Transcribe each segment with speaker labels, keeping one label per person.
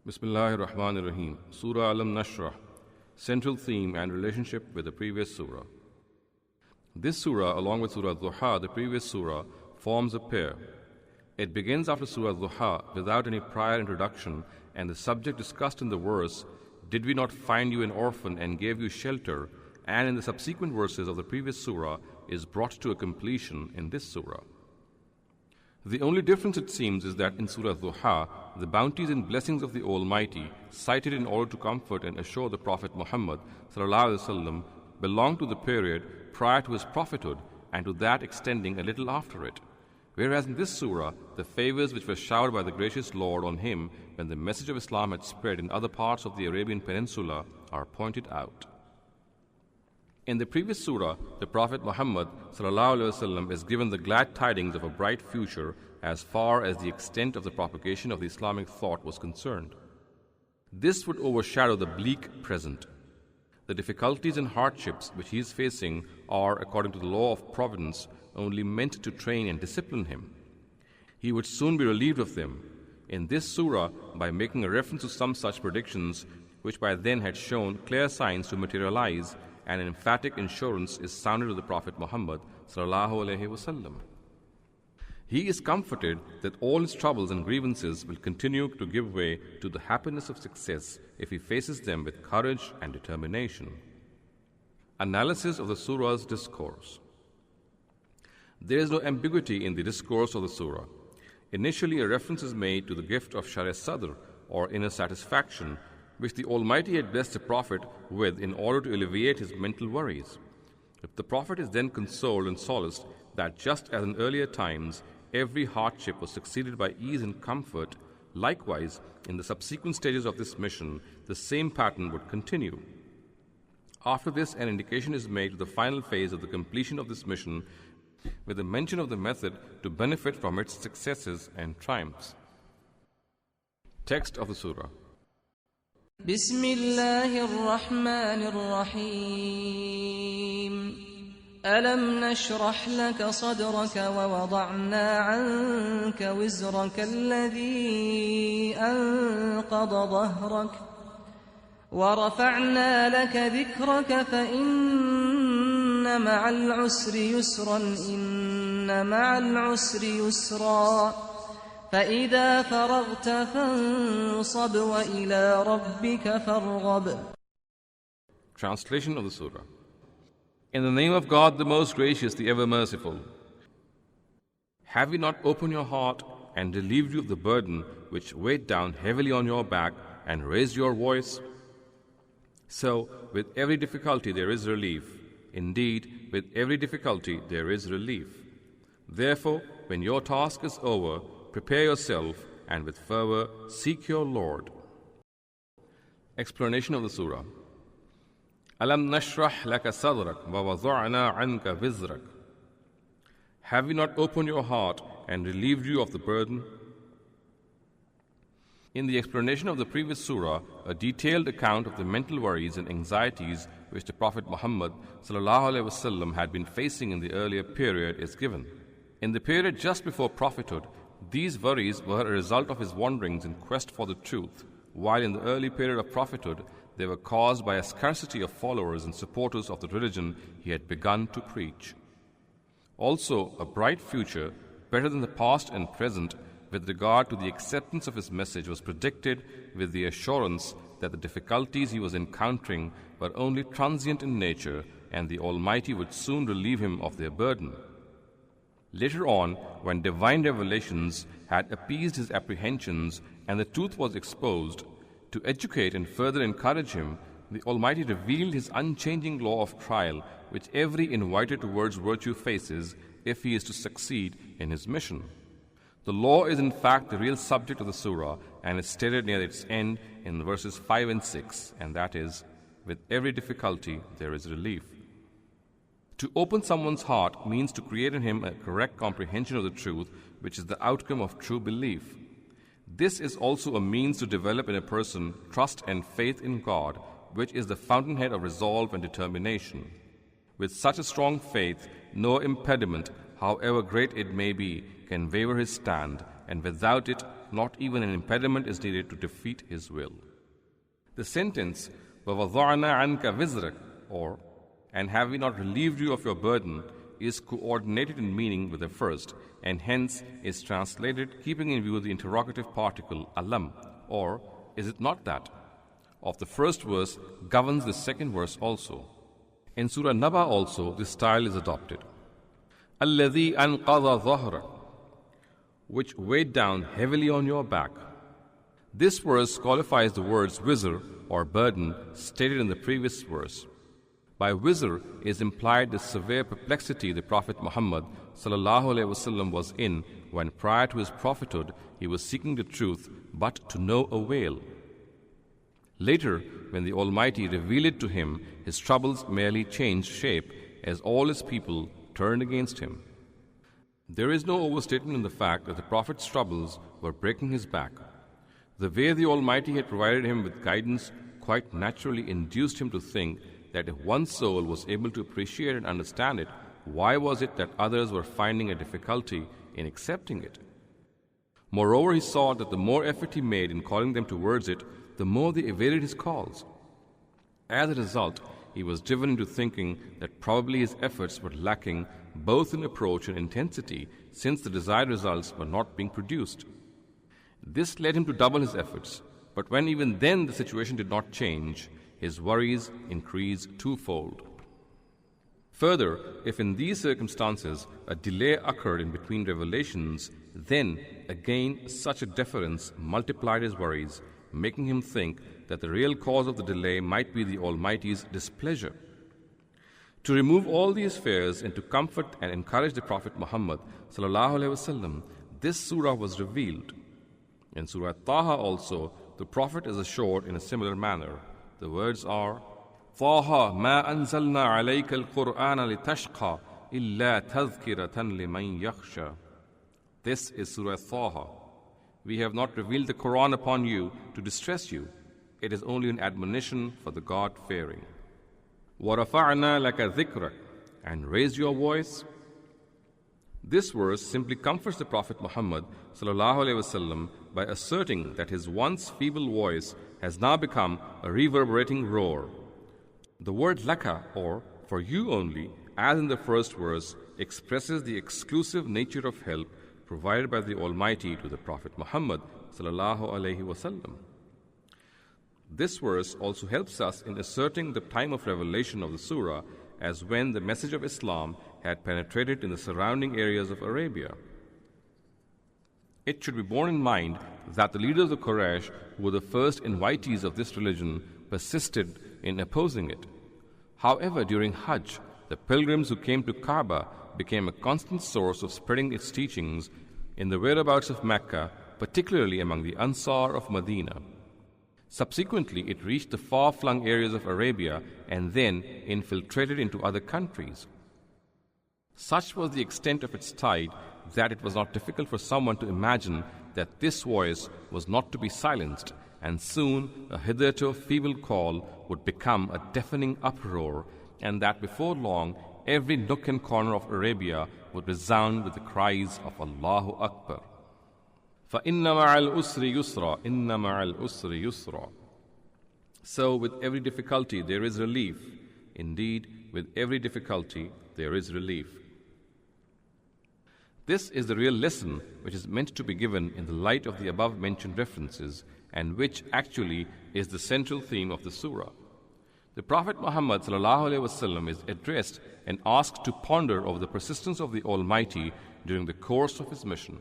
Speaker 1: Bismillahir Rahmanir Rahim. Surah Nashrah. Central theme and relationship with the previous surah. This surah, along with Surah Duha, the previous surah, forms a pair. It begins after Surah Duha without any prior introduction, and the subject discussed in the verse, "Did we not find you an orphan and gave you shelter?" and in the subsequent verses of the previous surah is brought to a completion in this surah. The only difference, it seems, is that in Surah Duha, the bounties and blessings of the Almighty, cited in order to comfort and assure the Prophet Muhammad ﷺ, belong to the period prior to his prophethood and to that extending a little after it. Whereas in this surah, the favors which were showered by the gracious Lord on him when the message of Islam had spread in other parts of the Arabian Peninsula are pointed out. In the previous surah, the Prophet Muhammad ﷺ is given the glad tidings of a bright future as far as the extent of the propagation of the Islamic thought was concerned. This would overshadow the bleak present. The difficulties and hardships which he is facing are, according to the law of providence, only meant to train and discipline him. He would soon be relieved of them in this surah by making a reference to some such predictions which by then had shown clear signs to materialize, and an emphatic assurance is sounded to the Prophet Muhammad ﷺ. He is comforted that all his troubles and grievances will continue to give way to the happiness of success if he faces them with courage and determination. Analysis of the surah's discourse. There is no ambiguity in the discourse of the surah. Initially, a reference is made to the gift of Sharh Sadr, or inner satisfaction, which the Almighty had blessed the Prophet with in order to alleviate his mental worries. If the Prophet is then consoled and solaced that just as in earlier times, every hardship was succeeded by ease and comfort, likewise, in the subsequent stages of this mission, the same pattern would continue. After this, an indication is made to the final phase of the completion of this mission with a mention of the method to benefit from its successes and triumphs. Text of the surah.
Speaker 2: بسم الله الرحمن الرحيم ألم نشرح لك صدرك ووضعنا عنك وزرك الذي أنقض ظهرك ورفعنا لك ذكرك فإن مع العسر يسرا إن مع العسر يسرا فإذا فرغت فانصب وإلى ربك فارغب.
Speaker 1: Translation of the surah. In the name of God, the most gracious, the ever merciful. Have we not opened your heart and relieved you of the burden which weighed down heavily on your back and raised your voice? So, with every difficulty there is relief. Indeed, with every difficulty there is relief. Therefore, when your task is over, prepare yourself and with fervor seek your Lord. Explanation of the surah. Alam nashrah laka sadrak wa wada'na anka wizrak. Have we not opened your heart and relieved you of the burden? In the explanation of the previous surah, a detailed account of the mental worries and anxieties which the Prophet Muhammad ﷺ had been facing in the earlier period is given. In the period just before prophethood, these worries were a result of his wanderings in quest for the truth, while in the early period of prophethood, they were caused by a scarcity of followers and supporters of the religion he had begun to preach. Also, a bright future, better than the past and present, with regard to the acceptance of his message was predicted with the assurance that the difficulties he was encountering were only transient in nature and the Almighty would soon relieve him of their burden. Later on, when divine revelations had appeased his apprehensions and the truth was exposed, to educate and further encourage him, the Almighty revealed his unchanging law of trial, which every invited towards virtue faces if he is to succeed in his mission. The law is in fact the real subject of the surah and is stated near its end in verses 5 and 6, and that is, with every difficulty there is relief. To open someone's heart means to create in him a correct comprehension of the truth, which is the outcome of true belief. This is also a means to develop in a person trust and faith in God, which is the fountainhead of resolve and determination. With such a strong faith, no impediment, however great it may be, can waver his stand, and without it, not even an impediment is needed to defeat his will. The sentence, وَوَضَعْنَا عَنْكَ وِزْرَكَ, or, and have we not relieved you of your burden, is coordinated in meaning with the first, and hence is translated keeping in view the interrogative particle alam, or is it not that? Of the first verse governs the second verse also. In Surah Naba also this style is adopted. الَّذِي أَنْقَضَ ظَهْرَكَ, which weighed down heavily on your back. This verse qualifies the words wizr or burden stated in the previous verse. By wizr is implied the severe perplexity the Prophet Muhammad ﷺ was in when prior to his prophethood he was seeking the truth but to no avail. Later, when the Almighty revealed it to him, his troubles merely changed shape as all his people turned against him. There is no overstatement in the fact that the Prophet's troubles were breaking his back. The way the Almighty had provided him with guidance quite naturally induced him to think that if one soul was able to appreciate and understand it, why was it that others were finding a difficulty in accepting it? Moreover, he saw that the more effort he made in calling them towards it, the more they evaded his calls. As a result, he was driven into thinking that probably his efforts were lacking both in approach and intensity, since the desired results were not being produced. This led him to double his efforts, but when even then the situation did not change, his worries increased twofold. Further, if in these circumstances a delay occurred in between revelations, then again such a deference multiplied his worries, making him think that the real cause of the delay might be the Almighty's displeasure. To remove all these fears and to comfort and encourage the Prophet Muhammad ﷺ, this surah was revealed. In Surah Taha also, the Prophet is assured in a similar manner. The words are, طَاهَ مَا أَنزَلْنَا عَلَيْكَ الْقُرْآنَ لِتَشْقَى إِلَّا تَذْكِرَةً لِمَنْ يَخْشَى. This is Surah Taha. We have not revealed the Qur'an upon you to distress you. It is only an admonition for the God-fearing. وَرَفَعْنَا لَكَ ذِكْرَكَ, and raise your voice. This verse simply comforts the Prophet Muhammad ﷺ by asserting that his once feeble voice has now become a reverberating roar. The word laka, or for you only, as in the first verse, expresses the exclusive nature of help provided by the Almighty to the Prophet Muhammad ﷺ. This verse also helps us in asserting the time of revelation of the surah as when the message of Islam had penetrated in the surrounding areas of Arabia. It should be borne in mind that the leaders of Quraysh, who were the first invitees of this religion, persisted in opposing it. However, during Hajj, the pilgrims who came to Kaaba became a constant source of spreading its teachings in the whereabouts of Mecca, particularly among the Ansar of Medina. Subsequently, it reached the far-flung areas of Arabia and then infiltrated into other countries. Such was the extent of its tide that it was not difficult for someone to imagine that this voice was not to be silenced, and soon a hitherto feeble call would become a deafening uproar, and that before long every nook and corner of Arabia would resound with the cries of Allahu Akbar. فَإِنَّ مَعَ الْأُسْرِ يُسْرًا إِنَّ مَعَ الْأُسْرِ يُسْرًا. So with every difficulty there is relief. Indeed, with every difficulty there is relief. This is the real lesson which is meant to be given in the light of the above-mentioned references, and which actually is the central theme of the surah. The Prophet Muhammad ﷺ is addressed and asked to ponder over the persistence of the Almighty during the course of his mission.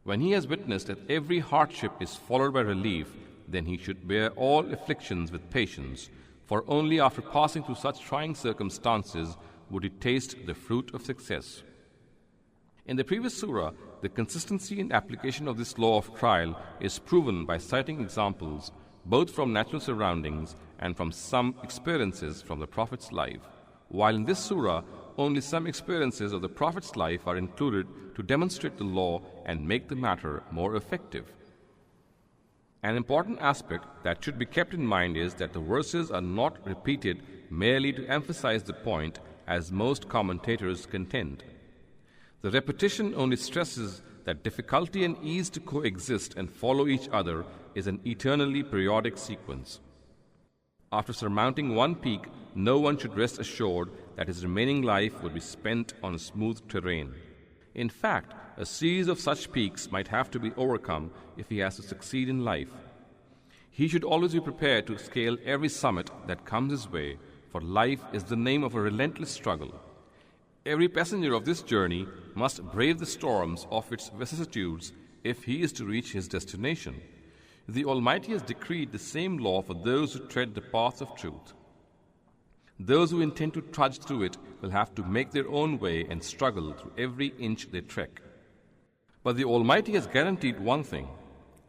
Speaker 1: When he has witnessed that every hardship is followed by relief, then he should bear all afflictions with patience, for only after passing through such trying circumstances would he taste the fruit of success. In the previous surah, the consistency and application of this law of trial is proven by citing examples both from natural surroundings and from some experiences from the Prophet's life, while in this surah, only some experiences of the Prophet's life are included to demonstrate the law and make the matter more effective. An important aspect that should be kept in mind is that the verses are not repeated merely to emphasize the point, as most commentators contend. The repetition only stresses that difficulty and ease to coexist and follow each other is an eternally periodic sequence. After surmounting one peak, no one should rest assured that his remaining life would be spent on smooth terrain. In fact, a series of such peaks might have to be overcome if he has to succeed in life. He should always be prepared to scale every summit that comes his way, for life is the name of a relentless struggle. Every passenger of this journey must brave the storms of its vicissitudes if he is to reach his destination. The Almighty has decreed the same law for those who tread the path of truth. Those who intend to trudge through it will have to make their own way and struggle through every inch they trek. But the Almighty has guaranteed one thing.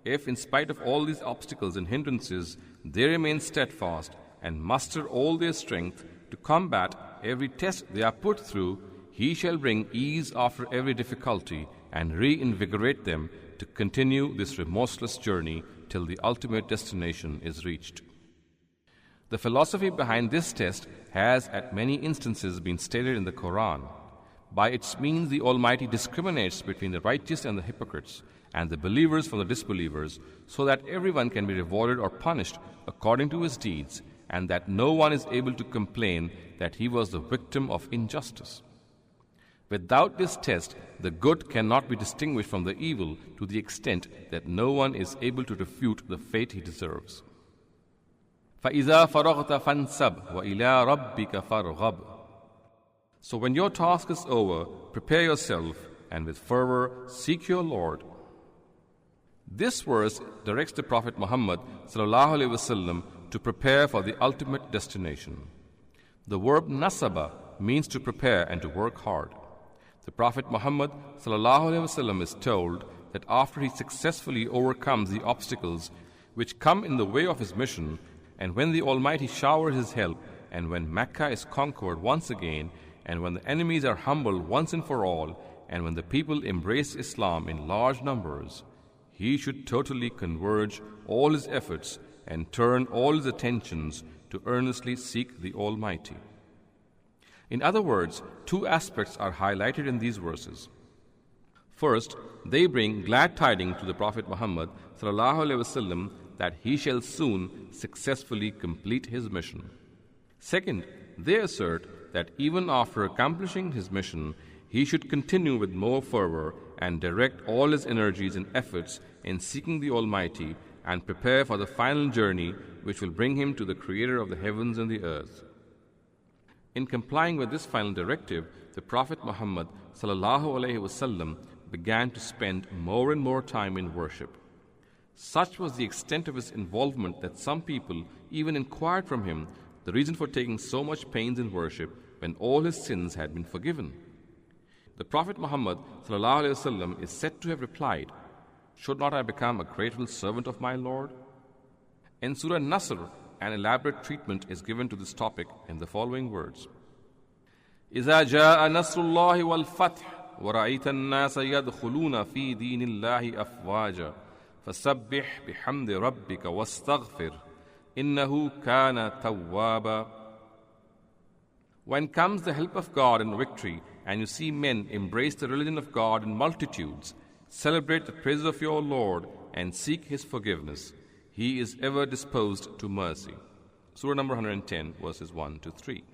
Speaker 1: If, in spite of all these obstacles and hindrances, they remain steadfast and muster all their strength to combat every test they are put through, He shall bring ease after every difficulty and reinvigorate them to continue this remorseless journey till the ultimate destination is reached. The philosophy behind this test has at many instances been stated in the Qur'an. By its means, the Almighty discriminates between the righteous and the hypocrites, and the believers from the disbelievers, so that everyone can be rewarded or punished according to his deeds, and that no one is able to complain that he was the victim of injustice. Without this test, the good cannot be distinguished from the evil to the extent that no one is able to refute the fate he deserves. فَإِذَا فَرَغْتَ فَانْسَبْ وَإِلَىٰ رَبِّكَ فَارْغَبْ. So when your task is over, prepare yourself, and with fervor seek your Lord. This verse directs the Prophet Muhammad ﷺ to prepare for the ultimate destination. The verb nasaba means to prepare and to work hard. The Prophet Muhammad ﷺ is told that after he successfully overcomes the obstacles which come in the way of his mission, and when the Almighty showers his help, and when Mecca is conquered once again, and when the enemies are humbled once and for all, and when the people embrace Islam in large numbers, he should totally converge all his efforts and turn all his attentions to earnestly seek the Almighty. In other words, two aspects are highlighted in these verses. First, they bring glad tidings to the Prophet Muhammad ﷺ that he shall soon successfully complete his mission. Second, they assert that even after accomplishing his mission, he should continue with more fervor and direct all his energies and efforts in seeking the Almighty and prepare for the final journey which will bring him to the Creator of the heavens and the earth. In complying with this final directive, the Prophet Muhammad ﷺ began to spend more and more time in worship. Such was the extent of his involvement that some people even inquired from him the reason for taking so much pains in worship when all his sins had been forgiven. The Prophet Muhammad ﷺ is said to have replied, "Should not I become a grateful servant of my Lord?" In Surah Nasr, an elaborate treatment is given to this topic in the following words: إِذَا جَاءَ نَصْرُ اللَّهِ وَالْفَتْحُ وَرَأَيْتَ النَّاسَ يَدْخُلُونَ فِي دِينِ اللَّهِ أَفْوَاجًا فَسَبِّحْ بِحَمْدِ رَبِّكَ وَاسْتَغْفِرْ إِنَّهُ كَانَ تَوَّابًا. When comes the help of God and victory, and you see men embrace the religion of God in multitudes, celebrate the praises of your Lord and seek His forgiveness. He is ever disposed to mercy. Surah number 110, verses 1 to 3.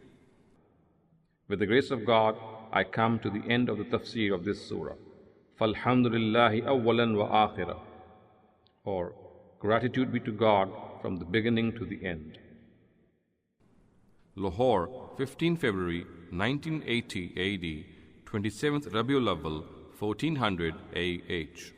Speaker 1: With the grace of God, I come to the end of the tafsir of this surah. Falhamdulillahi awwalan wa akhira. Or, gratitude be to God from the beginning to the end. Lahore, 15 February 1980 AD, 27th Rabiul Awwal, 1400 AH.